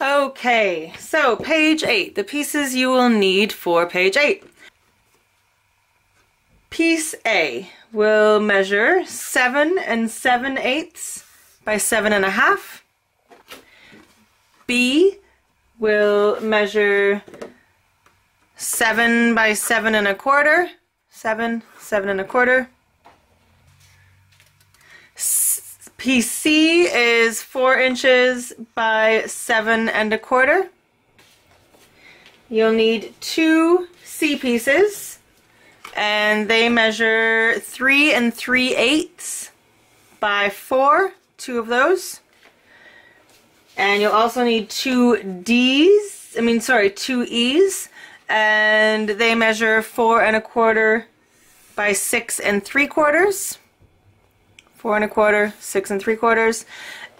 Okay, so page 8, the pieces you will need for page 8. Piece A will measure 7 7/8 by 7.5. B will measure 7 by 7.25. 7, 7.25. Piece C is 4 inches by 7.25. You'll need 2 C pieces, and they measure 3 3/8 by 4, 2 of those. And you'll also need 2 2 E's, and they measure 4.25 by 6 3/4. 4.25, 6 3/4,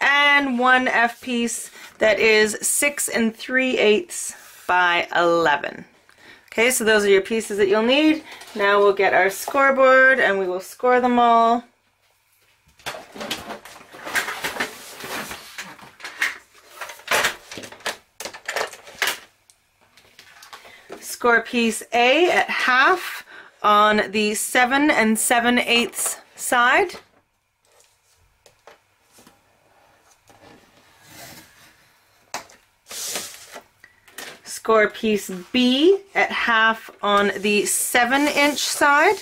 and 1 F piece that is 6 3/8 by 11. Okay, so those are your pieces that you'll need. Now we'll get our scoreboard and we will score them all. Score piece A at half on the 7 7/8 side. Score piece B at half on the 7-inch side.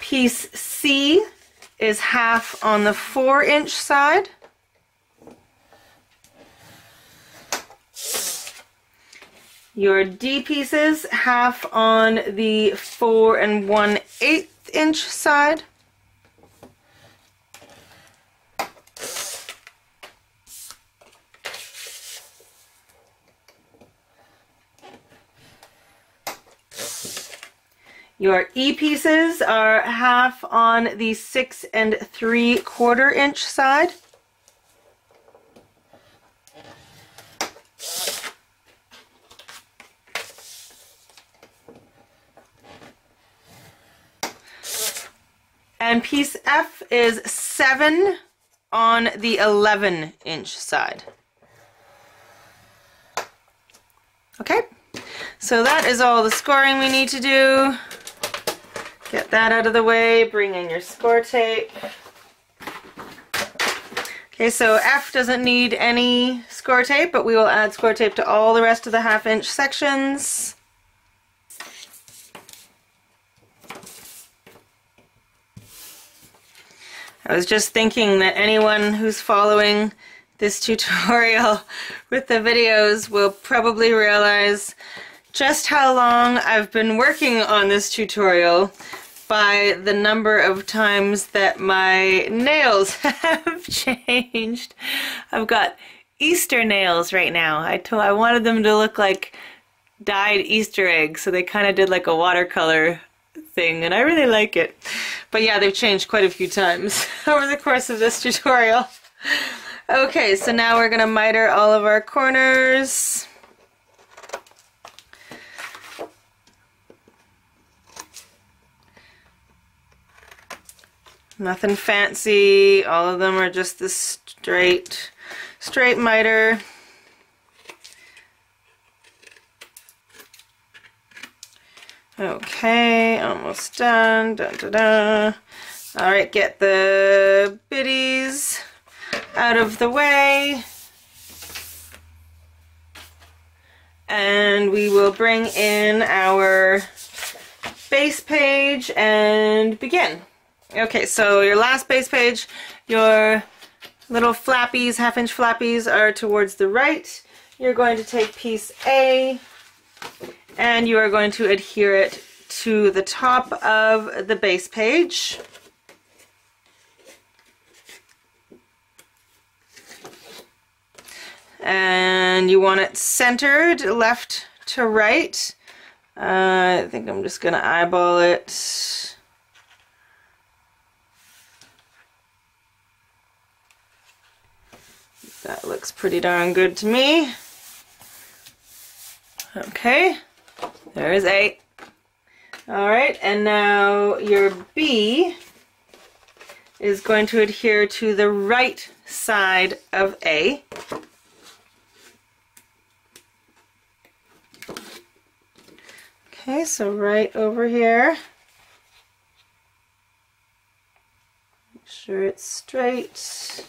Piece C is half on the 4-inch side. Your D pieces half on the 4 1/8 inch side. Your E pieces are half on the 6 3/4 inch side. And piece F is 7 on the 11-inch side. Okay, so that is all the scoring we need to do. Get that out of the way, bring in your score tape. Okay, so F doesn't need any score tape, but we will add score tape to all the rest of the 1/2-inch sections. I was just thinking that anyone who's following this tutorial with the videos will probably realize just how long I've been working on this tutorial by the number of times that my nails have changed. I've got Easter nails right now. I wanted them to look like dyed Easter eggs, so they kind of did like a watercolor thing, and I really like it. But yeah, they've changed quite a few times over the course of this tutorial. Okay, so now we're gonna miter all of our corners. Nothing fancy, all of them are just this straight miter. Okay, almost done. Dun, dun, dun. All right, get the biddies out of the way. And we will bring in our base page and begin. Okay, so your last base page, your little flappies, 1/2-inch flappies are towards the right. You're going to take piece A and you are going to adhere it to the top of the base page. And you want it centered left to right. I think I'm just going to eyeball it. That looks pretty darn good to me. Okay, there is A. All right, and now your B is going to adhere to the right side of A. Okay, so right over here. Make sure it's straight.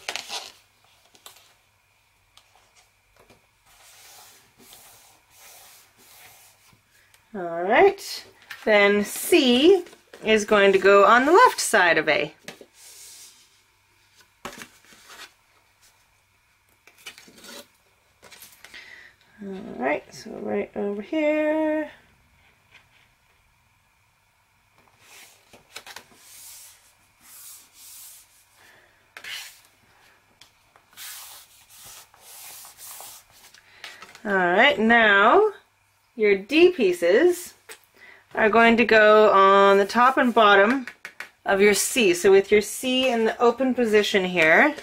All right, then C is going to go on the left side of A. All right, so right over here. All right, now your D pieces are going to go on the top and bottom of your C. So with your C in the open position here,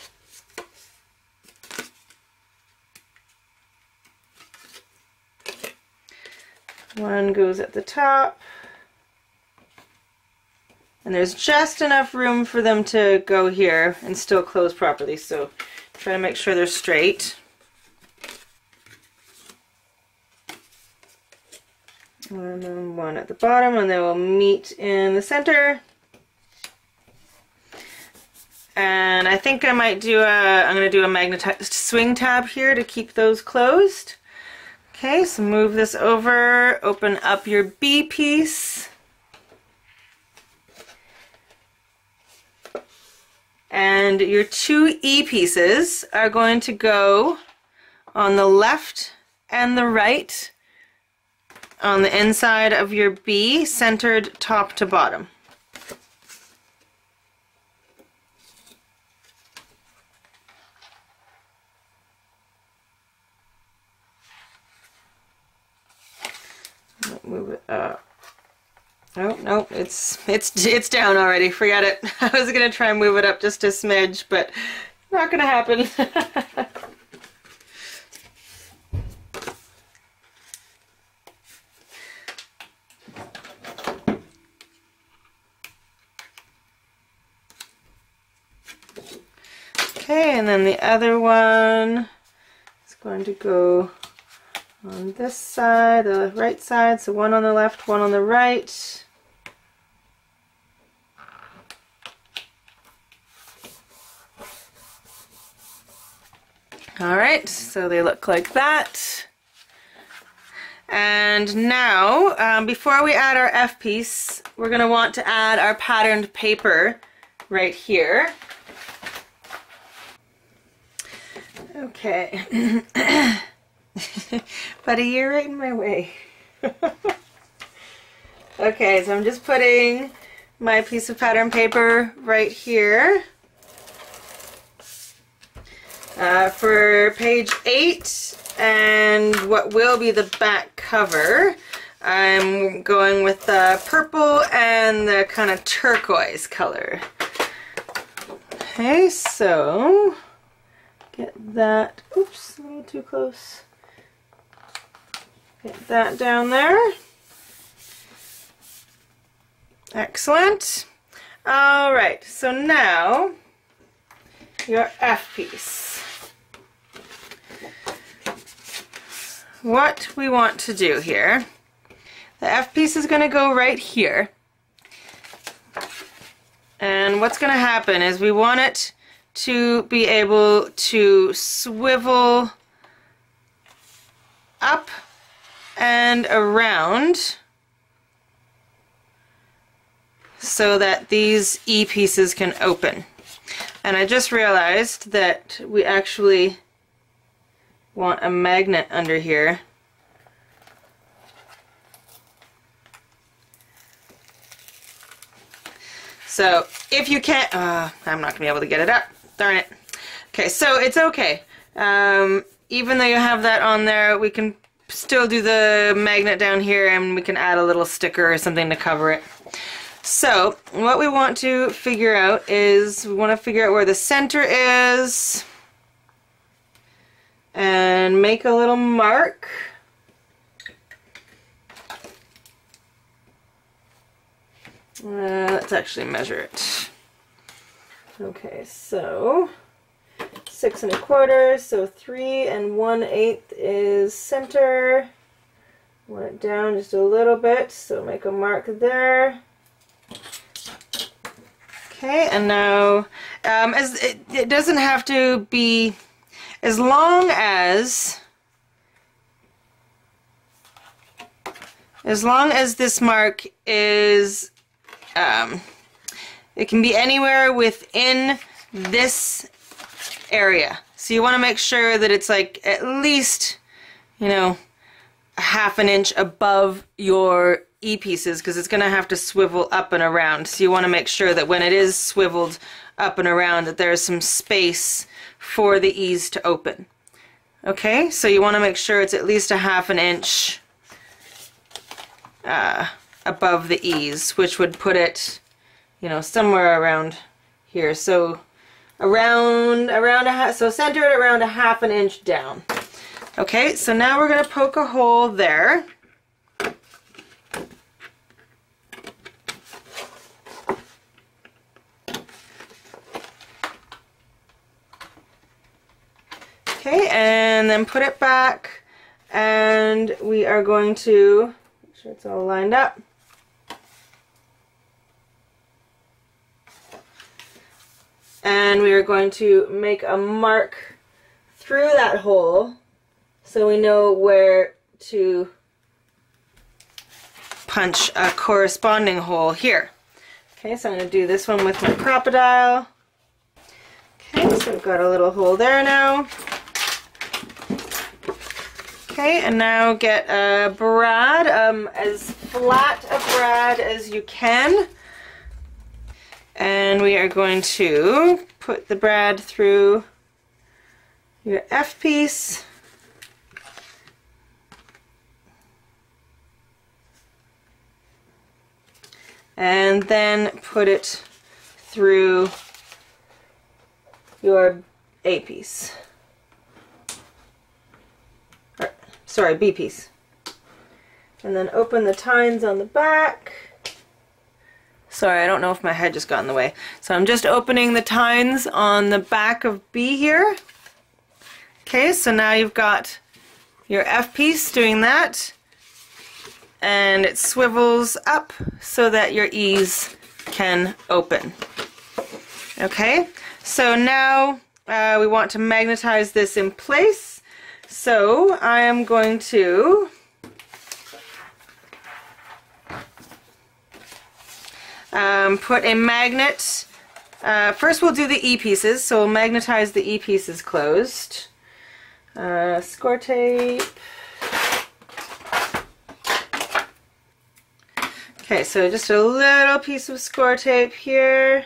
one goes at the top, and there's just enough room for them to go here and still close properly, so try to make sure they're straight. And then one at the bottom, and they will meet in the center. And I think I might do I'm going to do a magnetized swing tab here to keep those closed. Okay, so move this over, open up your B piece. And your two E pieces are going to go on the left and the right on the inside of your B, centered top to bottom. Move it up. Oh, no, it's down already. Forget it. I was gonna try and move it up just a smidge, but not gonna happen. Okay, and then the other one is going to go on this side, the right side, so one on the left, one on the right. All right, so they look like that. And now, before we add our F piece, we're going to want to add our patterned paper right here. Okay. Buddy, you're right in my way. Okay, so I'm just putting my piece of pattern paper right here. For page 8 and what will be the back cover, I'm going with the purple and the kind of turquoise color. Okay, so get that, oops, a little too close. Get that down there. Excellent. All right, so now your F piece. What we want to do here, the F piece is going to go right here. And what's going to happen is we want it to be able to swivel up and around so that these E pieces can open. And I just realized that we actually want a magnet under here. So if you can't, I'm not going to be able to get it up. Darn it. Okay, so it's okay. Even though you have that on there, we can still do the magnet down here and we can add a little sticker or something to cover it. So what we want to figure out is we want to figure out where the center is and make a little mark. Let's actually measure it. Okay, so 6 1/4, so 3 1/8 is center. Want it down just a little bit, so make a mark there. Okay, and now as it doesn't have to be, as long as this mark is it can be anywhere within this area. So you want to make sure that it's like at least, you know, a ½ inch above your E-pieces, because it's going to have to swivel up and around. So you want to make sure that when it is swiveled up and around that there's some space for the E's to open. Okay, so you want to make sure it's at least a ½ inch above the E's, which would put it, you know, somewhere around here. So so center it around a ½ inch down. Okay, so now we're going to poke a hole there. Okay, and then put it back, and we are going to make sure it's all lined up. And we are going to make a mark through that hole so we know where to punch a corresponding hole here. Okay, so I'm going to do this one with my crocodile. Okay, so we've got a little hole there now. Okay, and now get a brad, as flat a brad as you can. And we are going to put the brad through your F piece. And then put it through your A piece. Sorry, B piece. And then open the tines on the back. Sorry, I don't know if my head just got in the way. So I'm just opening the tines on the back of B here. Okay, so now you've got your F piece doing that. And it swivels up so that your E's can open. Okay, so now we want to magnetize this in place. So I am going to put a magnet. First we'll do the E pieces, so we'll magnetize the E pieces closed. Score tape. Okay, so just a little piece of score tape here.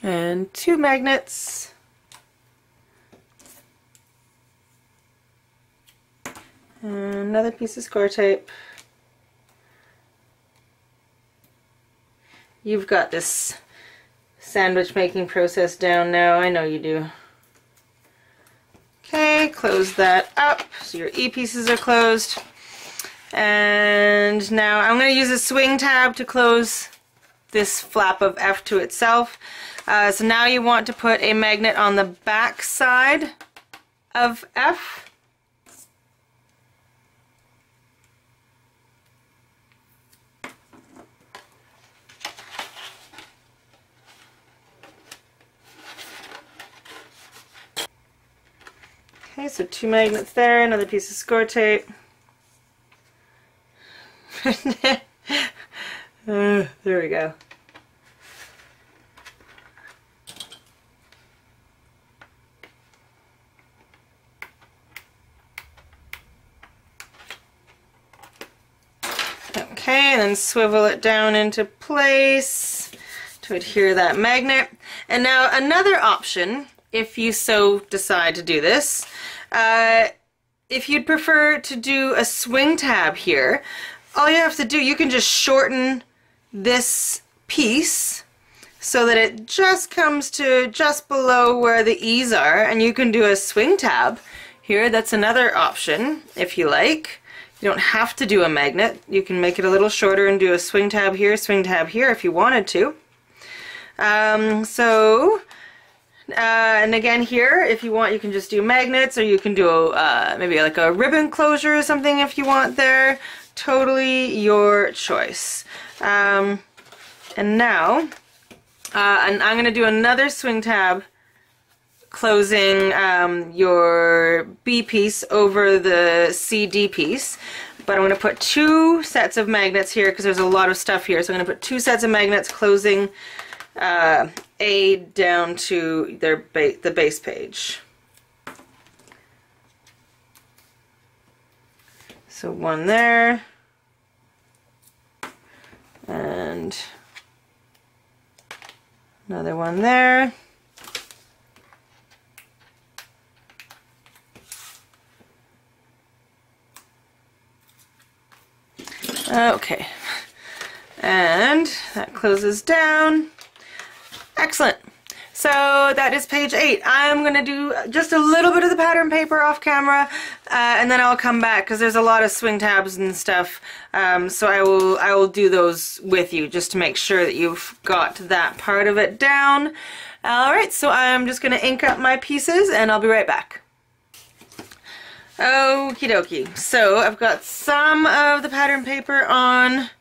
And 2 magnets. And another piece of score tape. You've got this sandwich making process down now, I know you do. Okay, close that up so your E pieces are closed. And now I'm going to use a swing tab to close this flap of F to itself. So now you want to put a magnet on the back side of F. Okay, so 2 magnets there, another piece of score tape. There we go. Okay, and then swivel it down into place to adhere that magnet. And now another option, if you so decide to do this, if you'd prefer to do a swing tab here, all you have to do, you can just shorten this piece so that it just comes to just below where the E's are, and you can do a swing tab here. That's another option if you like. You don't have to do a magnet. You can make it a little shorter and do a swing tab here if you wanted to. And again here, if you want, you can just do magnets, or you can do maybe like a ribbon closure or something if you want there. Totally your choice. And now, and I'm going to do another swing tab closing your B piece over the CD piece. But I'm going to put 2 sets of magnets here because there's a lot of stuff here. So I'm going to put 2 sets of magnets closing A down to the base page. So 1 there, and another 1 there. Okay, and that closes down. Excellent. So that is page 8. I'm going to do just a little bit of the pattern paper off camera, and then I'll come back because there's a lot of swing tabs and stuff. So I will do those with you just to make sure that you've got that part of it down. Alright, so I'm just going to ink up my pieces and I'll be right back. Okie dokie. So I've got some of the pattern paper on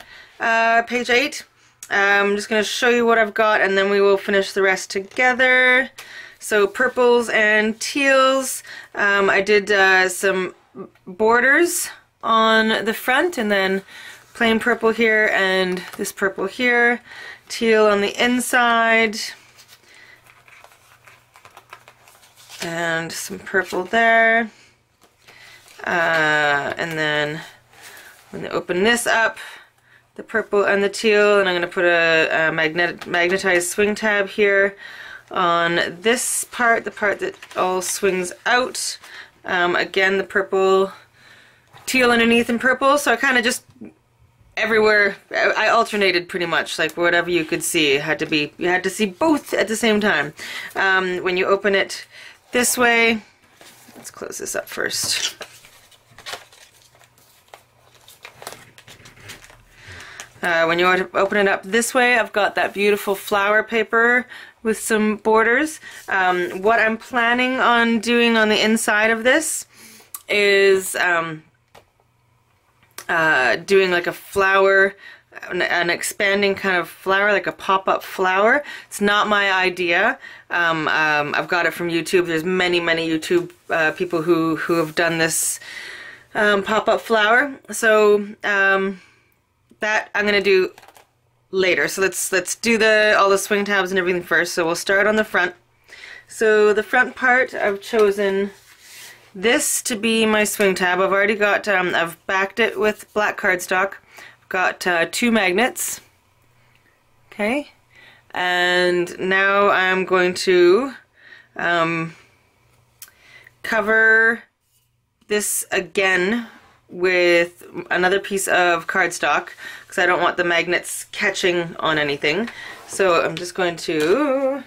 page 8. I'm just going to show you what I've got and then we will finish the rest together. So purples and teals. I did some borders on the front and then plain purple here and this purple here. Teal on the inside. And some purple there. And then when I open this up, the purple and the teal, and I'm going to put a magnetized swing tab here on this part, the part that all swings out. Again, the purple, teal underneath and purple, so I kind of just everywhere, I alternated pretty much, like whatever you could see. You had to see both at the same time. When you open it this way, let's close this up first. When you open it up this way, I've got that beautiful flower paper with some borders. What I'm planning on doing on the inside of this is doing like a flower, an expanding kind of flower, like a pop-up flower. It's not my idea. I've got it from YouTube. There's many YouTube people who have done this pop-up flower. So that I'm gonna do later. So let's do all the swing tabs and everything first. So we'll start on the front. So the front part, I've chosen this to be my swing tab. I've already got, I've backed it with black cardstock. I've got 2 magnets. Okay, and now I'm going to cover this again with another piece of cardstock because I don't want the magnets catching on anything. So I'm just going to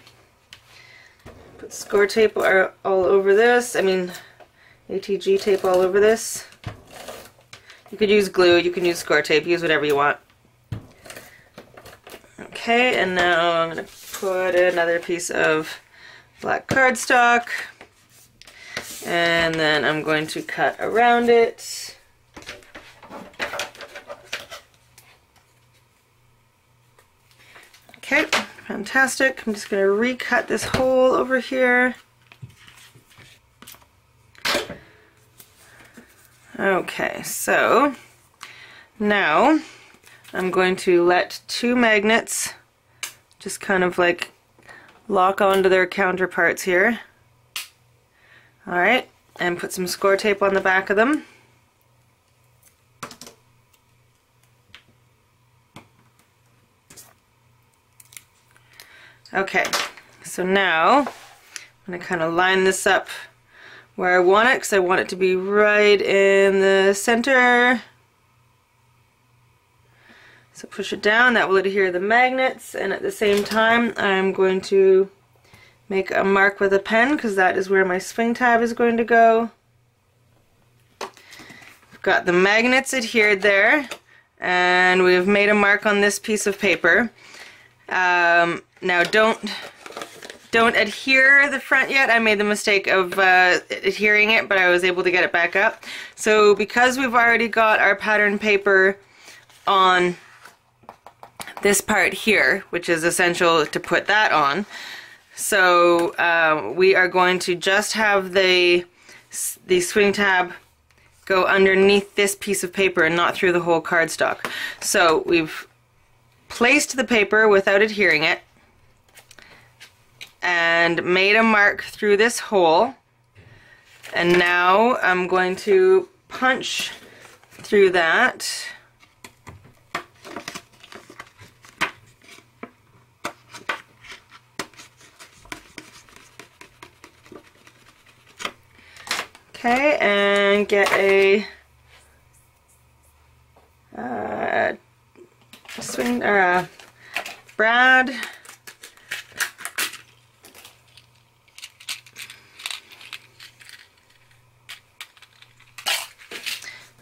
put score tape all over this. I mean ATG tape all over this. You could use glue, you can use score tape, use whatever you want. Okay, and now I'm going to put another piece of black cardstock and then I'm going to cut around it. Okay, fantastic. I'm just going to recut this hole over here. Okay, so now I'm going to let 2 magnets just kind of like lock onto their counterparts here. Alright, and put some score tape on the back of them. Okay, so now I'm going to kind of line this up where I want it because I want it to be right in the center. So push it down, that will adhere to the magnets, and at the same time I'm going to make a mark with a pen because that is where my swing tab is going to go. I've got the magnets adhered there, and we've made a mark on this piece of paper. Now don't adhere the front yet. I made the mistake of adhering it, but I was able to get it back up. So because we've already got our pattern paper on this part here, which is essential to put that on, so we are going to just have the swing tab go underneath this piece of paper and not through the whole cardstock. So we've placed the paper without adhering it and made a mark through this hole, and now I'm going to punch through that. Okay, and get a swing or a brad.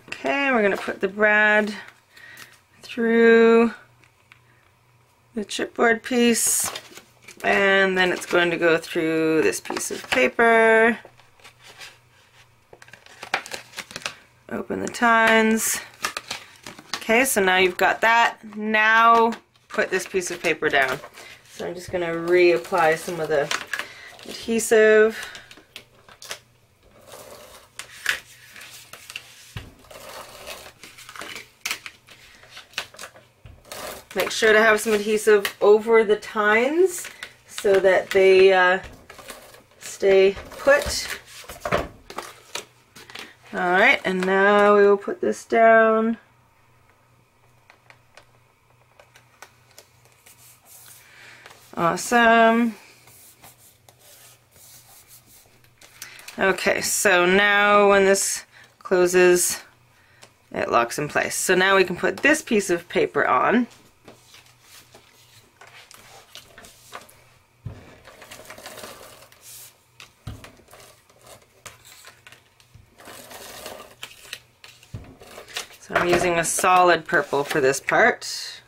Okay, we're going to put the brad through the chipboard piece, and then it's going to go through this piece of paper. Open the tines. Okay, so now you've got that. Now put this piece of paper down. So I'm just going to reapply some of the adhesive. Make sure to have some adhesive over the tines so that they stay put. Alright, and now we will put this down. Awesome. Okay, so now when this closes, it locks in place. So now we can put this piece of paper on. So I'm using a solid purple for this part.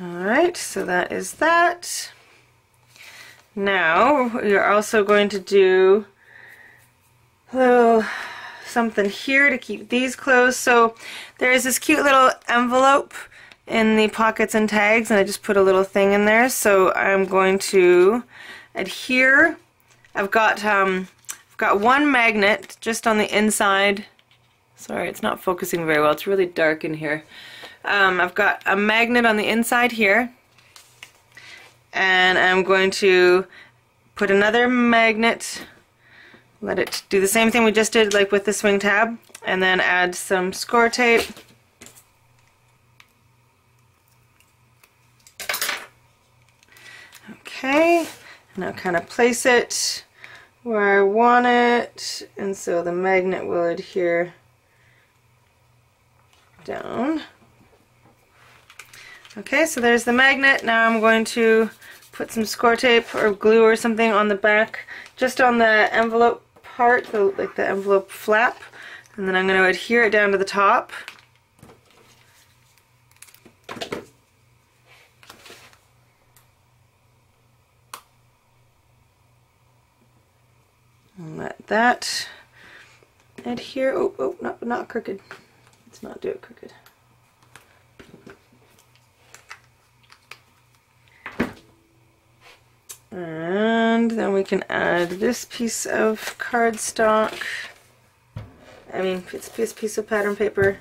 Alright, so that is that. Now we are also going to do a little something here to keep these closed. So there is this cute little envelope in the pockets and tags, and I just put a little thing in there. So I'm going to adhere. I've got one magnet just on the inside. Sorry, it's not focusing very well. It's really dark in here. I've got a magnet on the inside here, and I'm going to put another magnet, let it do the same thing we just did like with the swing tab, and then add some score tape. Okay. And I'll kind of place it where I want it, and so the magnet will adhere down. Okay, so there's the magnet. Now I'm going to put some score tape or glue or something on the back, just on the envelope part, like the envelope flap, and then I'm going to adhere it down to the top. And let that adhere. Oh, not crooked. Let's not do it crooked. And then we can add this piece of cardstock. It's this piece of pattern paper.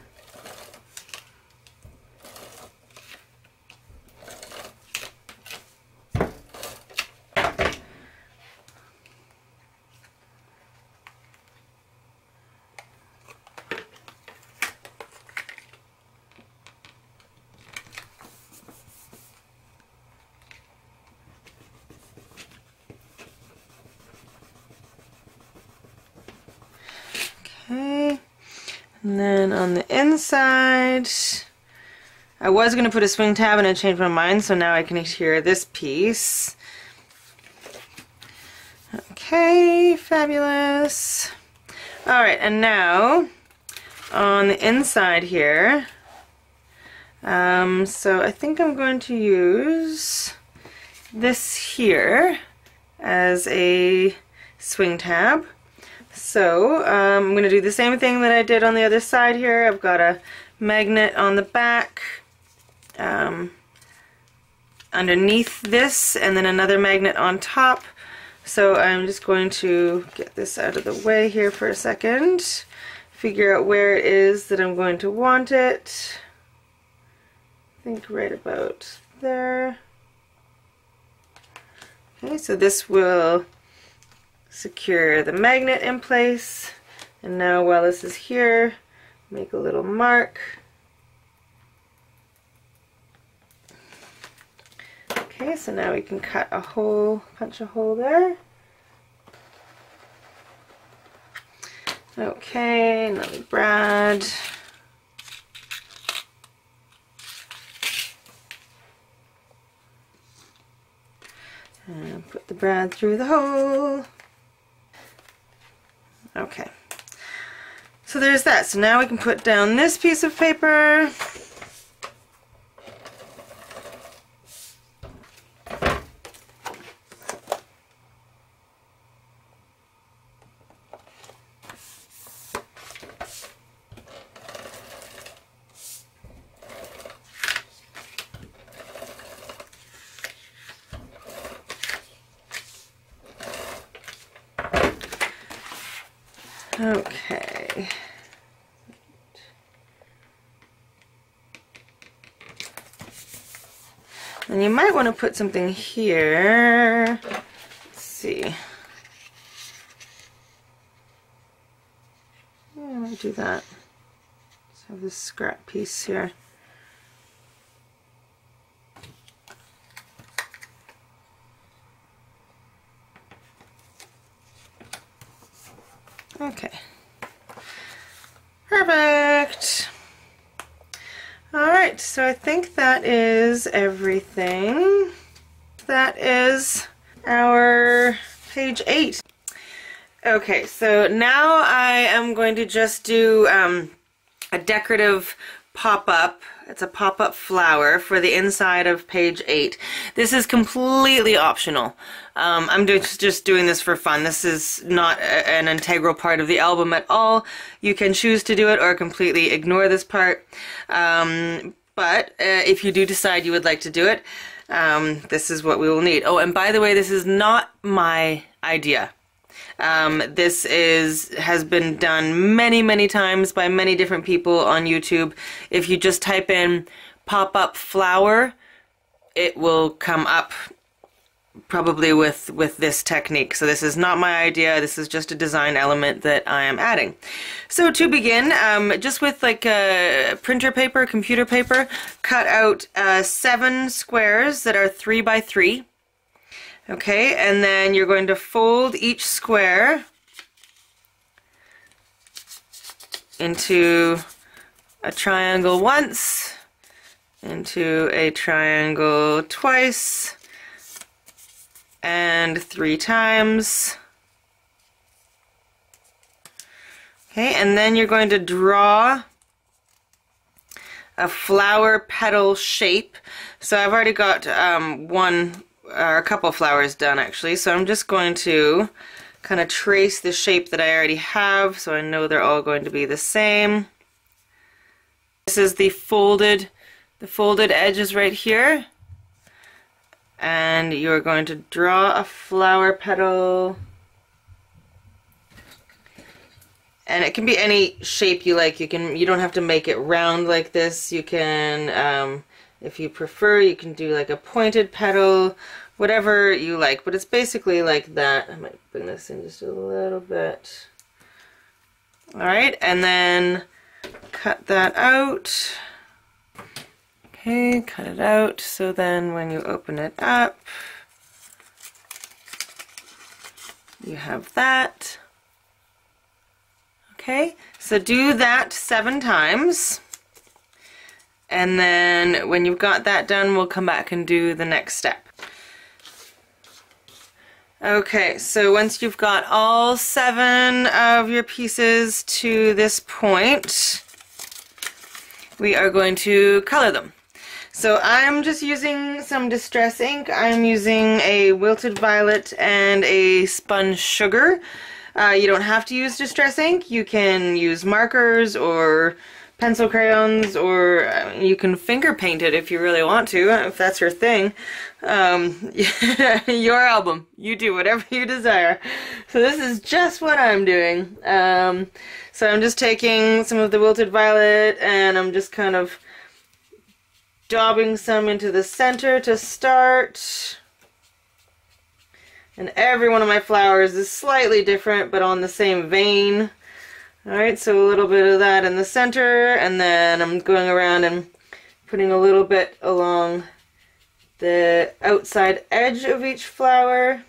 Okay, and then on the inside, I was going to put a swing tab and I changed my mind, so now I can adhere this piece. Okay, fabulous. Alright, and now on the inside here, so I think I'm going to use this here as a swing tab. So I'm going to do the same thing that I did on the other side here. I've got a magnet on the back underneath this, and then another magnet on top. So I'm just going to get this out of the way here for a second, figure out where it is that I'm going to want it. I think right about there. Okay, so this will secure the magnet in place, and now while this is here, make a little mark. Okay, so now we can cut a hole, punch a hole there. Okay, another brad. And put the brad through the hole. Okay, so there's that. So now we can put down this piece of paper. Okay. And you might want to put something here. Let's see. Yeah, I might do that. Let's have this scrap piece here. Okay. Perfect. Alright, so I think that is everything. That is our page 8. Okay, so now I am going to just do a decorative pop-up. It's a pop-up flower for the inside of page 8. This is completely optional. I'm just doing this for fun. This is not an integral part of the album at all. You can choose to do it or completely ignore this part. But if you do decide you would like to do it, this is what we will need. Oh, and by the way, this is not my idea. This has been done many times by many different people on YouTube. If you just type in pop-up flower, it will come up probably with this technique. So this is not my idea. This is just a design element that I am adding. So to begin, just with like printer paper, computer paper, cut out 7 squares that are 3 by 3. Okay, and then you're going to fold each square into a triangle once, into a triangle twice, and 3 times. Okay, and then you're going to draw a flower petal shape. So I've already got a couple flowers done actually, so I'm just going to kind of trace the shape that I already have so I know they're all going to be the same. This is the folded edges right here, and you're going to draw a flower petal, and it can be any shape you like. You don't have to make it round like this. You can if you prefer, you can do like a pointed petal, whatever you like, but it's basically like that. I might bring this in just a little bit. Alright, and then cut that out. Okay, cut it out, so then when you open it up, you have that. Okay, so do that 7 times. And then when you've got that done, we'll come back and do the next step. Okay, so once you've got all 7 of your pieces to this point, we are going to color them. So I'm just using some distress ink. I'm using a wilted violet and a spun sugar. You don't have to use distress ink. You can use markers or pencil crayons, or you can finger paint it if you really want to, if that's your thing. Your album. You do whatever you desire. So this is just what I'm doing. So I'm just taking some of the wilted violet and I'm just kind of daubing some into the center to start. And every one of my flowers is slightly different, but on the same vein. Alright, so a little bit of that in the center, and then I'm going around and putting a little bit along the outside edge of each flower.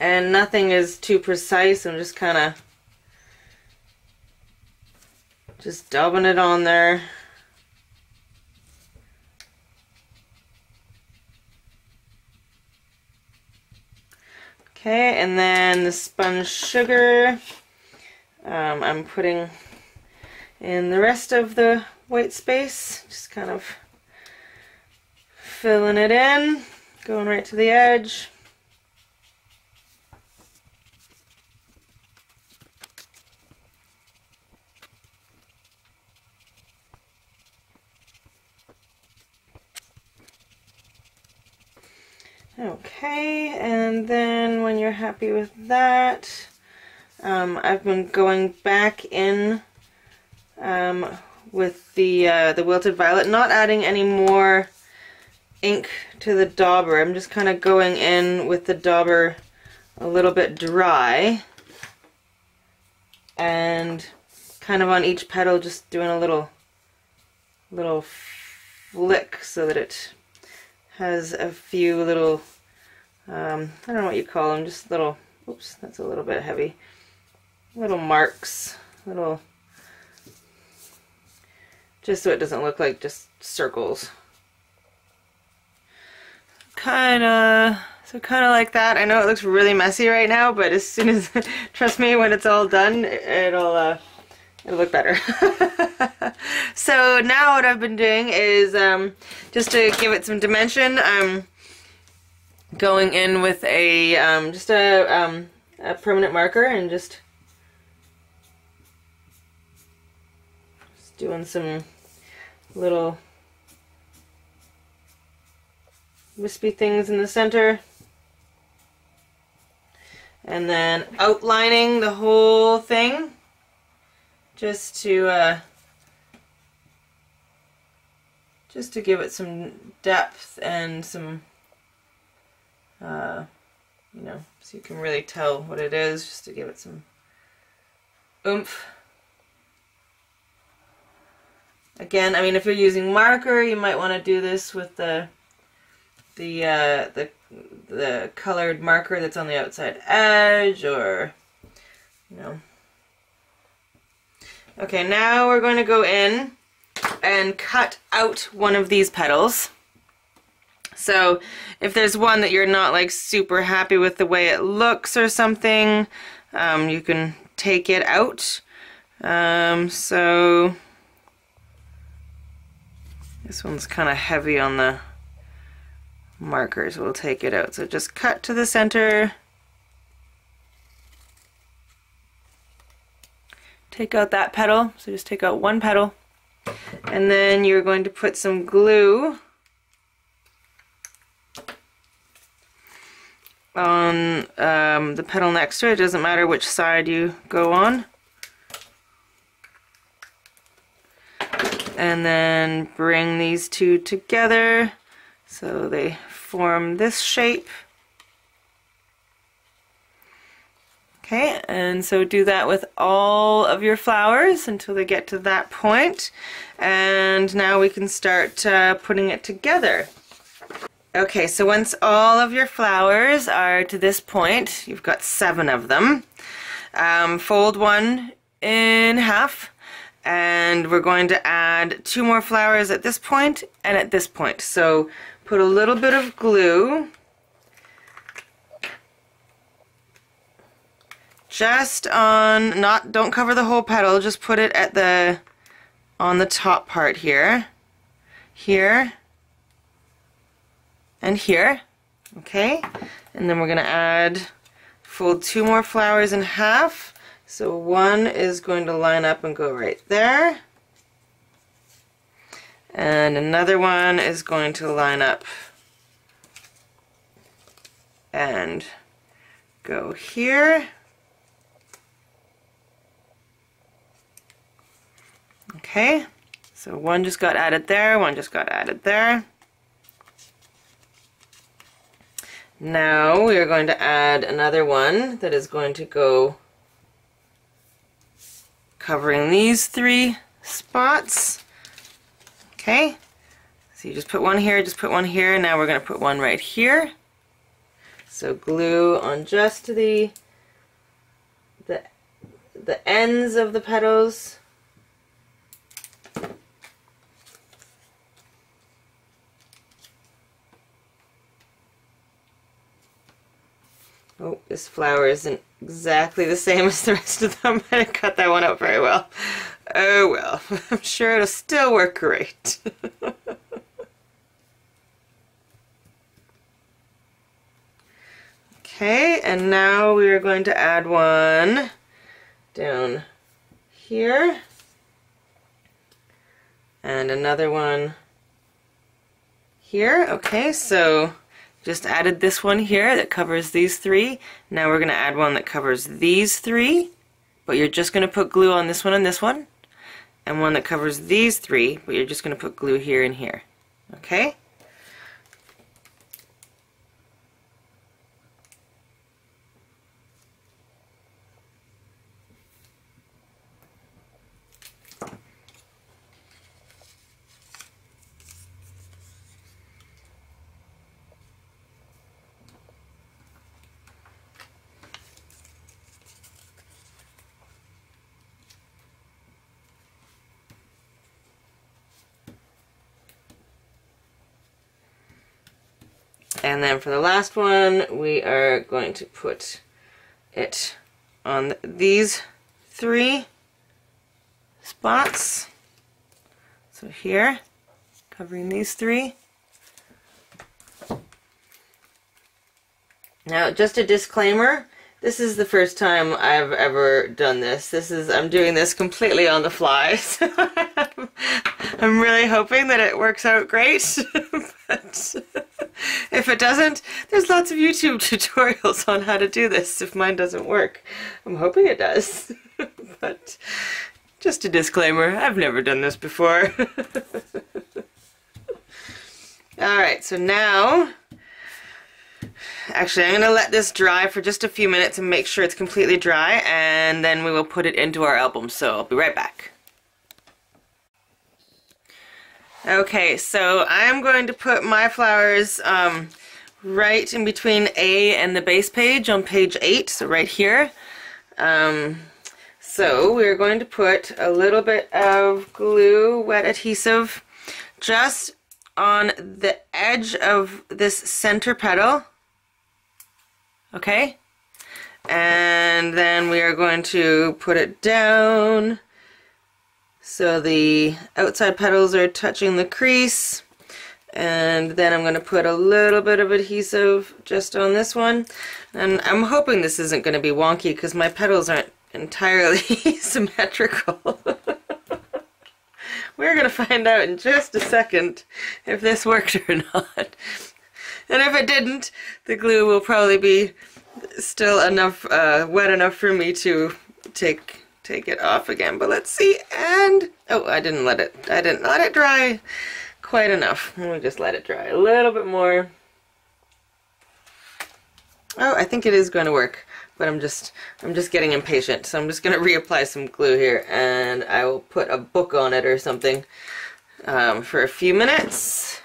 And nothing is too precise. I'm just kind of just daubing it on there. Okay, and then the spun sugar, I'm putting in the rest of the white space, just kind of filling it in, going right to the edge. Okay, and then when you're happy with that, I've been going back in with the wilted violet, not adding any more ink to the dauber. I'm just kind of going in with the dauber a little bit dry, and kind of on each petal just doing a little flick so that it has a few little, I don't know what you call them, just little, oops, that's a little bit heavy, little marks, little, just so it doesn't look like just circles. Kind of like that. I know it looks really messy right now, but as soon as, trust me, when it's all done, it'll look better. So now what I've been doing is, just to give it some dimension, I'm going in with a just a permanent marker and just doing some little wispy things in the center, and then outlining the whole thing just to give it some depth and some you know, so you can really tell what it is, just to give it some oomph. Again, I mean, if you're using marker, you might want to do this with the colored marker that's on the outside edge, or, you know. Okay, now we're going to go in and cut out one of these petals. So if there's one that you're not like super happy with the way it looks or something, you can take it out. So this one's kind of heavy on the markers, we'll take it out. So just cut to the center, take out that petal, so just take out one petal, and then you're going to put some glue on the petal next to it. It doesn't matter which side you go on. And then bring these two together so they form this shape. Okay, and so do that with all of your flowers until they get to that point. And now we can start putting it together. Okay, so once all of your flowers are to this point, you've got 7 of them, fold one in half, and we're going to add 2 more flowers at this point and at this point. So put a little bit of glue just on, don't cover the whole petal, just put it at on the top part here, and here, okay? And then we're gonna fold 2 more flowers in half. So one is going to line up and go right there. And another one is going to line up and go here. Okay, so one just got added there, one just got added there. Now we are going to add another one that is going to go covering these 3 spots. Okay, so you just put one here, just put one here, and now we're going to put one right here. So glue on just the ends of the petals. Oh, this flower isn't exactly the same as the rest of them. I didn't cut that one out very well. Oh well, I'm sure it'll still work great. Okay, and now we are going to add one down here. And another one here. Okay, so just added this one here that covers these 3. Now we're going to add one that covers these 3, but you're just going to put glue on this one and this one. And one that covers these 3, but you're just going to put glue here and here. Okay? And then for the last one, we are going to put it on these 3 spots. So here, covering these 3. Now, just a disclaimer, this is the first time I've ever done this. I'm doing this completely on the fly, so I'm really hoping that it works out great. But if it doesn't, there's lots of YouTube tutorials on how to do this if mine doesn't work. I'm hoping it does. But just a disclaimer, I've never done this before. Alright, so now, actually I'm going to let this dry for just a few minutes and make sure it's completely dry, and then we will put it into our album, so I'll be right back. Okay, so I'm going to put my flowers right in between A and the base page on page 8, so right here. So we're going to put a little bit of glue, wet adhesive, just on the edge of this center petal. Okay? And then we are going to put it down so the outside petals are touching the crease. And then I'm going to put a little bit of adhesive just on this one. And I'm hoping this isn't going to be wonky because my petals aren't entirely symmetrical. We're going to find out in just a second if this worked or not. And if it didn't, the glue will probably be still enough, wet enough for me to take it off again. But let's see. And oh, I didn't let it dry quite enough. Let me just let it dry a little bit more. Oh, I think it is going to work, but I'm just getting impatient. So I'm just going to reapply some glue here, and I will put a book on it or something for a few minutes.